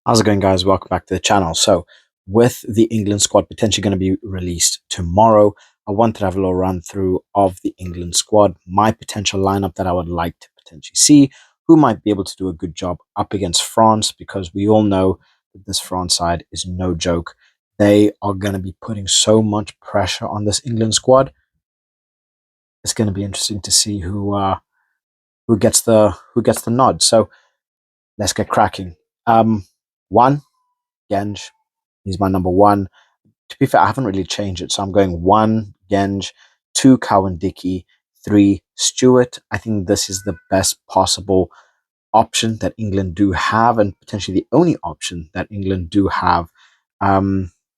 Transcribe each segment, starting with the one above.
How's it going, guys? Welcome back to the channel. So, with the England squad potentially going to be released tomorrow, I wanted to have a little run through of the England squad, my potential lineup that I would like to potentially see, who might be able to do a good job up against France, because we all know that this France side is no joke. They are going to be putting so much pressure on this England squad. It's going to be interesting to see who gets the nod. So let's get cracking. One, Genge. He's my number one. To be fair, I haven't really changed it. So I'm going one, Genge, two, Cowan Dickey, three, Stewart. I think this is the best possible option that England do have, and potentially the only option that England do have,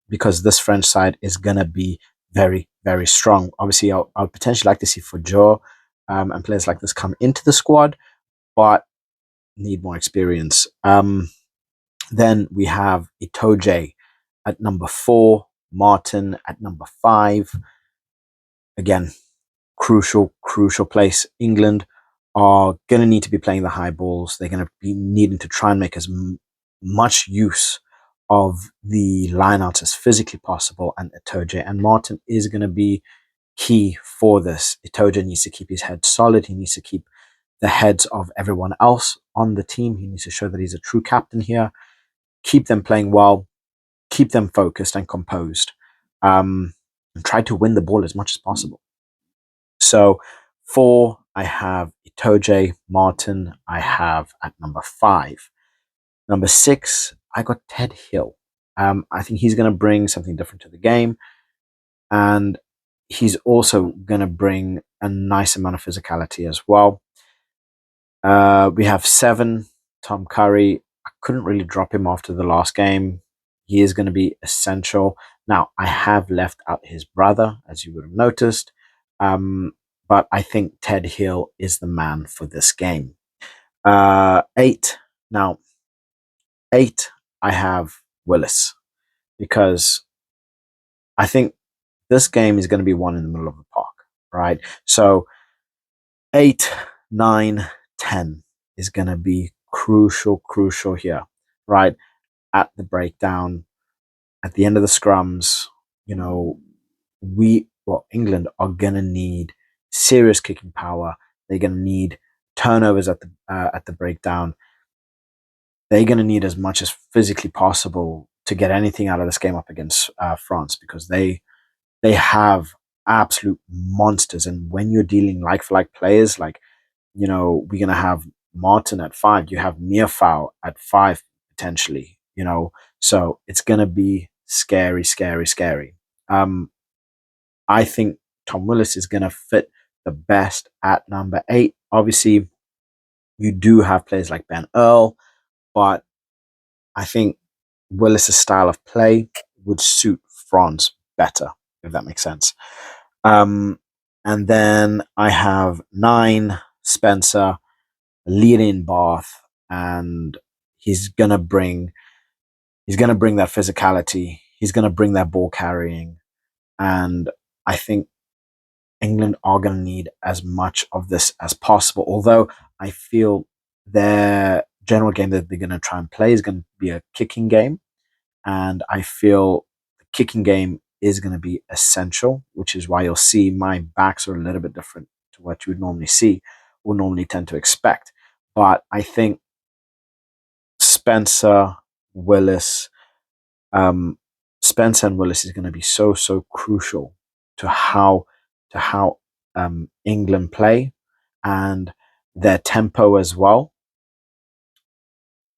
because this French side is going to be very, very strong. Obviously, I'll potentially like to see Fajor and players like this come into the squad, but need more experience. Then we have Itoje at number 4, Martin at number 5. Again, crucial place. England are going to need to be playing the high balls. They're going to be needing to try and make as much use of the lineouts as physically possible. And Itoje and Martin is going to be key for this. Itoje needs to keep his head solid. He needs to keep the heads of everyone else on the team. He needs to show that he's a true captain here. Keep them playing well, keep them focused and composed, and try to win the ball as much as possible. So 4, I have Itoje. Martin, I have at number 5. Number 6, I got Ted Hill. I think he's going to bring something different to the game, and he's also going to bring a nice amount of physicality as well. We have 7, Tom Curry. I couldn't really drop him after the last game. He is going to be essential. Now, I have left out his brother, as you would have noticed, but I think Ted Hill is the man for this game. 8. Now, 8, I have Willis, because I think this game is going to be won in the middle of the park, right? So 8, 9, 10 is going to be crucial here, right? At the breakdown, at the end of the scrums, you know, England are going to need serious kicking power. They're going to need turnovers at the breakdown. They're going to need as much as physically possible to get anything out of this game up against France, because they have absolute monsters. And when you're dealing like for like players, like, we're going to have Martin at 5, you have Mearfowl at 5 potentially, so it's going to be scary. I think Tom Willis is going to fit the best at number 8. Obviously, you do have players like Ben Earl, but I think Willis's style of play would suit France better, if that makes sense. And then I have 9, Spencer, leading Bath, and he's gonna bring that physicality. He's gonna bring that ball carrying, and I think England are gonna need as much of this as possible. Although I feel their general game that they're gonna try and play is gonna be a kicking game, and I feel the kicking game is going to be essential, which is why you'll see my backs are a little bit different to what you would normally see or normally tend to expect. But I think Spencer, Willis, Spencer and Willis is going to be so crucial to how England play and their tempo as well.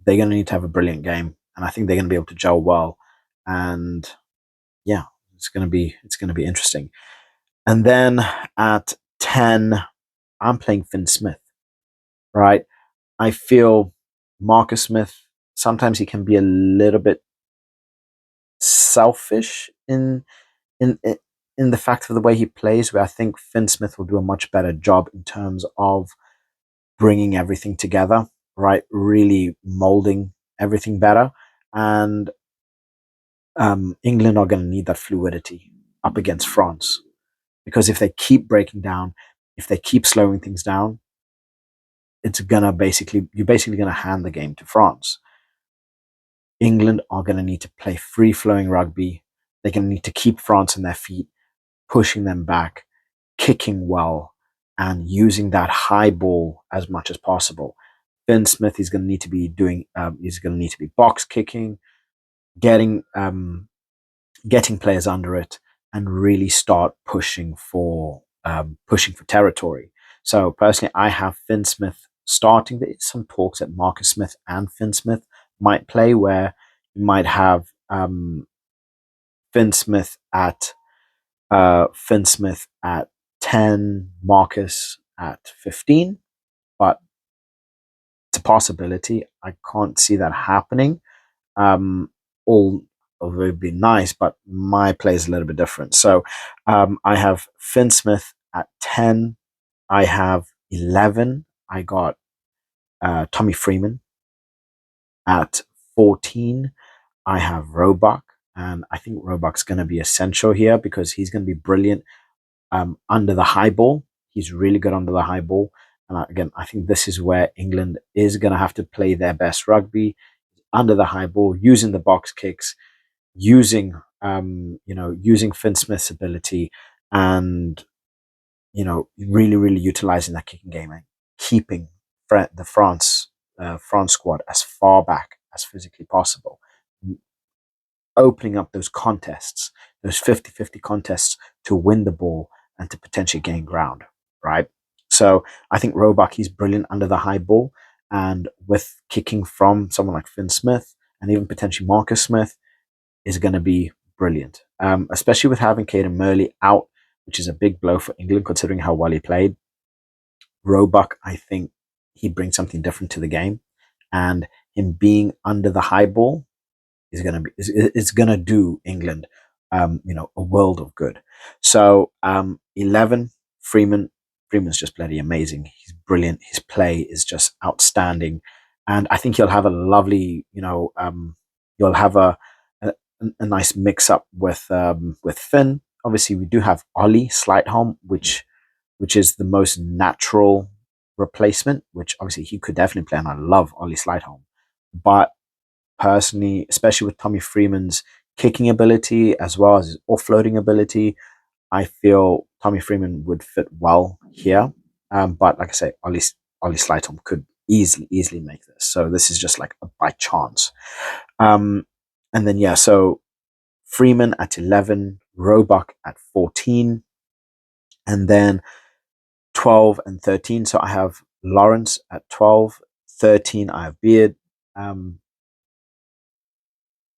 They're going to need to have a brilliant game, and I think they're going to be able to gel well. And yeah, it's gonna be interesting. And then at 10, I'm playing Finn Smith. Right, I feel Marcus Smith, sometimes he can be a little bit selfish in in the fact of the way he plays. Where I think Finn Smith will do a much better job in terms of bringing everything together. Right, really molding everything better. And England are going to need that fluidity up against France, because if they keep breaking down, if they keep slowing things down, you're basically gonna hand the game to France. England are going to need to play free flowing rugby. They're going to need to keep France on their feet, pushing them back, kicking well, and using that high ball as much as possible. Ben Smith is going to need to be doing. He's going to need to be box kicking, getting getting players under it, and really start pushing for territory. So personally, I have Finn Smith starting. There is some talks that Marcus Smith and Finn Smith might play, where you might have Finn Smith at Finn Smith at 10, Marcus at 15, but it's a possibility. I can't see that happening. Um, all Although it'd be nice, but my play is a little bit different. So I have Finn Smith at 10. I have 11. I got Tommy Freeman at 14. I have Roebuck, and I think Roebuck's going to be essential here because he's going to be brilliant under the high ball. He's really good under the high ball. And again, I think this is where England is going to have to play their best rugby under the high ball, using the box kicks, using using Finn Smith's ability, and really utilizing that kicking game and keeping the France squad as far back as physically possible, opening up those contests, those 50-50 contests to win the ball and to potentially gain ground, right? So I think Roebuck, he's brilliant under the high ball, and with kicking from someone like Finn Smith and even potentially Marcus Smith is going to be brilliant, especially with having Caden Murley out, which is a big blow for England considering how well he played. Roebuck, I think he brings something different to the game, and him being under the high ball is gonna do England, a world of good. So 11, Freeman. Freeman's just bloody amazing. He's brilliant. His play is just outstanding, and I think he'll have a lovely, you'll have a, a nice mix up with Finn. Obviously, we do have Ollie Slightholm, which is the most natural replacement. Which obviously he could definitely play, and I love Ollie Slightholm, but personally, especially with Tommy Freeman's kicking ability as well as his offloading ability, I feel Tommy Freeman would fit well here. But like I say, Ollie Slightom could easily make this. So this is just like a by chance. Um, and then, yeah, so Freeman at 11, Roebuck at 14, and then 12 and 13. So I have Lawrence at 12, 13, I have Beard. Um,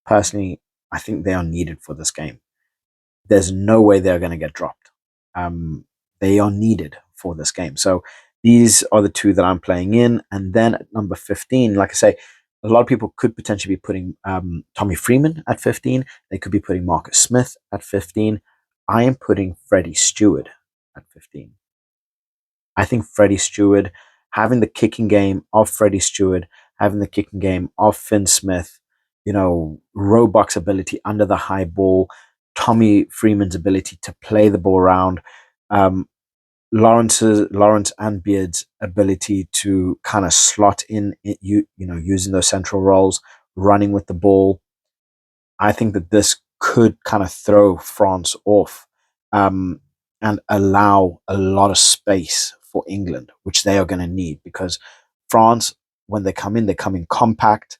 Personally, I think they are needed for this game. There's no way they're going to get dropped. They are needed for this game. So these are the two that I'm playing in. And then at number 15, like I say, a lot of people could potentially be putting Tommy Freeman at 15. They could be putting Marcus Smith at 15. I am putting Freddie Stewart at 15. I think Freddie Stewart, having the kicking game of Freddie Stewart, having the kicking game of Finn Smith, Roebuck's ability under the high ball, Tommy Freeman's ability to play the ball around, um, Lawrence and Beard's ability to kind of slot in, using those central roles, running with the ball. I think that this could kind of throw France off, um, and allow a lot of space for England, which they are going to need because France, when they come in compact.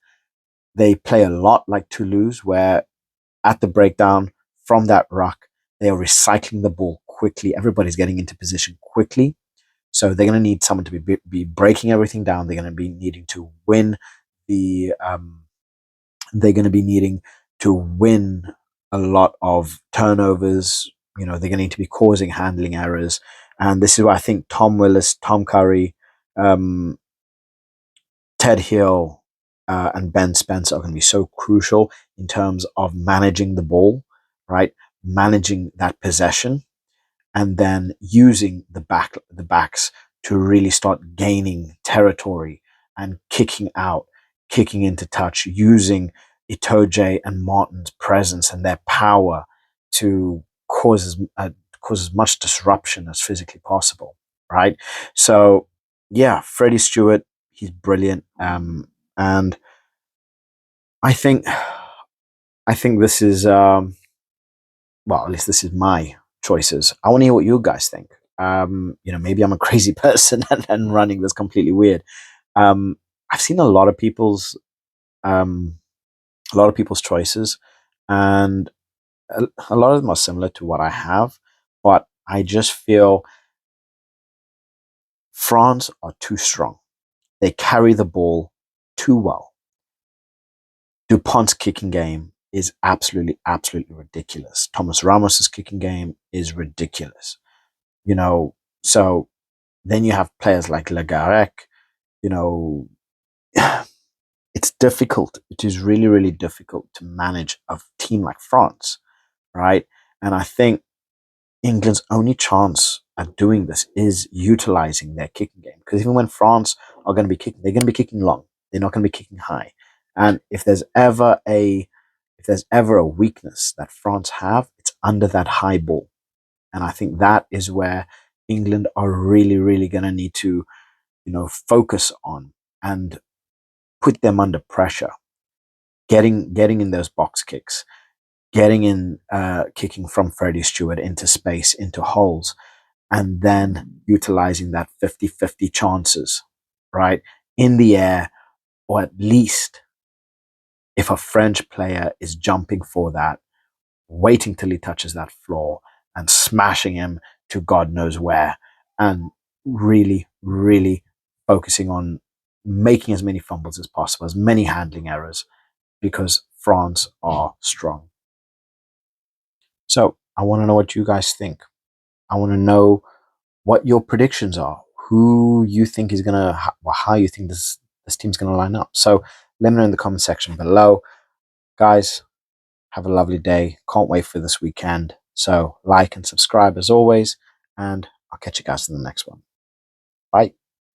They play a lot like Toulouse, where at the breakdown from that ruck, they are recycling the ball quickly. Everybody's getting into position quickly. So they're going to need someone to be breaking everything down. They're going to be needing to win the they're going to be needing to win a lot of turnovers. They're going to need to be causing handling errors. And this is why I think Tom Willis, Tom Curry, um, Ted Hill, and Ben Spence are going to be so crucial in terms of managing the ball, right? Managing that possession, and then using the backs to really start gaining territory and kicking out, kicking into touch, using Itoje and Martin's presence and their power to cause as much disruption as physically possible, right? So, yeah, Freddie Stewart, he's brilliant, and I think this is well, at least this is my choices. I want to hear what you guys think. Maybe I'm a crazy person and running this completely weird. Um, I've seen um, a lot of people's choices, and a lot of them are similar to what I have, but I just feel France are too strong. They carry the ball too well. Dupont's kicking game is absolutely, absolutely ridiculous. Thomas Ramos's kicking game is ridiculous. You know, so then you have players like Le Garec. You know, it's difficult. It is really, really difficult to manage a team like France, right? And I think England's only chance at doing this is utilizing their kicking game. Because even when France are going to be kicking, they're going to be kicking long. They're not going to be kicking high. And if there's ever a weakness that France have, it's under that high ball. And I think that is where England are really, really going to need to, focus on and put them under pressure, getting in those box kicks, getting in, kicking from Freddie Stewart into space, into holes, and then utilizing that 50-50 chances, right? In the air, or at least if a French player is jumping for that, waiting till he touches that floor and smashing him to God knows where, and really, really focusing on making as many fumbles as possible, as many handling errors, because France are strong. So I want to know what you guys think. I want to know what your predictions are, who you think is gonna, how you think this team's gonna line up. So let me know in the comment section below, guys. Have a lovely day. Can't wait for this weekend. So like and subscribe as always, and I'll catch you guys in the next one. Bye.